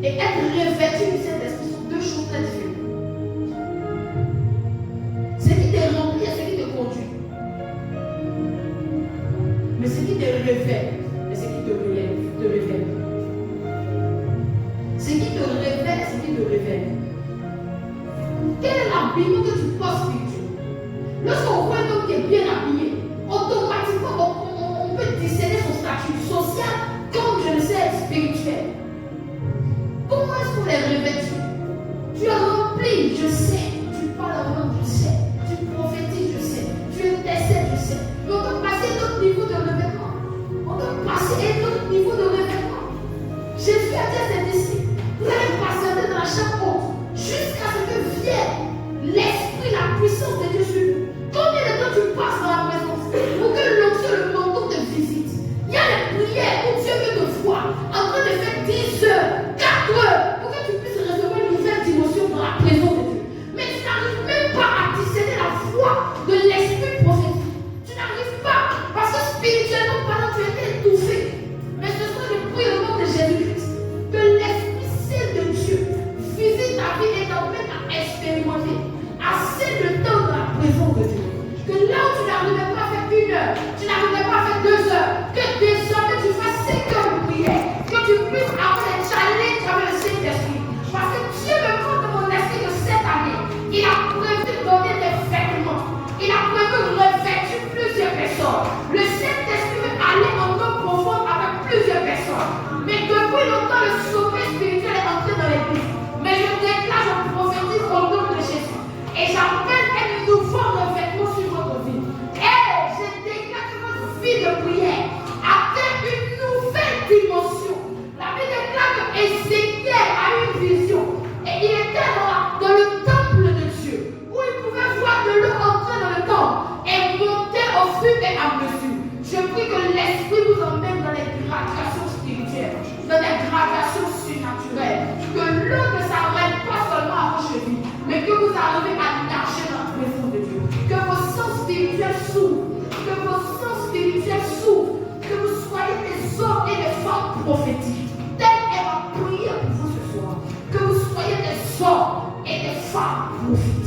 et être revêtu du Saint-Esprit sont deux choses très différentes. Ce qui te remplit et ce qui te conduit. Mais ce qui te révèle et ce qui te révèle. Ce qui te révèle, ce qui te révèle. Quel est l'habillement que tu portes spirituel? Lorsqu'on voit un homme qui est bien habillé, automatiquement on peut discerner son statut social comme, je le sais, spirituel. Comment est-ce qu'on est revêtu? Tu es rempli, je sais. Tu parles en langue, je sais. Tu prophétises, je sais. Tu intercèdes, je sais. Mais on doit passer à un autre niveau de revêtement. On doit passer à un autre niveau de revêtement. Jésus a dit à ses disciples, vous allez patienter dans la chambre haute jusqu'à ce que vienne l'esprit, la puissance de Dieu sur vous. Combien de temps tu passes dans la présence pour que l'onction, le manteau te visite? Il y a des prières où Dieu veut te voir en train de faire 10 heures, 4 heures, pour que tu puisses recevoir une nouvelle dimension dans la présence de Dieu. Mais tu n'arrives même pas à discerner la foi de l'esprit prophétique. Tu n'arrives pas, parce que spirituellement parlant, tu as été étouffé. Mais ce soir, je prie au nom de Jésus-Christ, que l'Esprit Saint de Dieu visite ta vie et t'emmène à expérimenter assez de temps dans la présence de Dieu. Que là où tu n'arrivais pas à faire 1 heure, tu n'arrivais pas à faire 2 heures, que désormais tu fasses 5 heures de prière, que tu puisses avoir des challenges avec le Saint-Esprit. Parce que Dieu me montre de mon esprit que cette année, il a prévu de donner des vêtements, il a prévu de revêtir plusieurs personnes. Le Saint-Esprit veut aller en eau profonde avec plusieurs personnes. Mais depuis longtemps, le sommet spirituel est entré dans l'église. Mais je déclare, je prophétise au nom de Jésus. Et j'appelle un nouveau revêtement sur votre vie. Et je déclare que votre vie de prière atteint une nouvelle dimension. La Bible déclare que Ézéchiel a eu une vision. Et il était dans le temple de Dieu, où il pouvait voir de l'eau entrer dans le temple et monter au fur et à mesure. Je prie que l'Esprit vous emmène dans les gradations spirituelles, dans les gradations surnaturelles. Que l'eau ne s'arrête pas seulement à vos chevilles, mais que vous arrivez à nager dans la présence de Dieu. Que vos sens spirituels s'ouvrent. Que vos sens spirituels s'ouvrent. Que vous soyez des hommes et des femmes prophétiques. Telle est ma prière pour vous ce soir. Que vous soyez des hommes et des femmes prophétiques.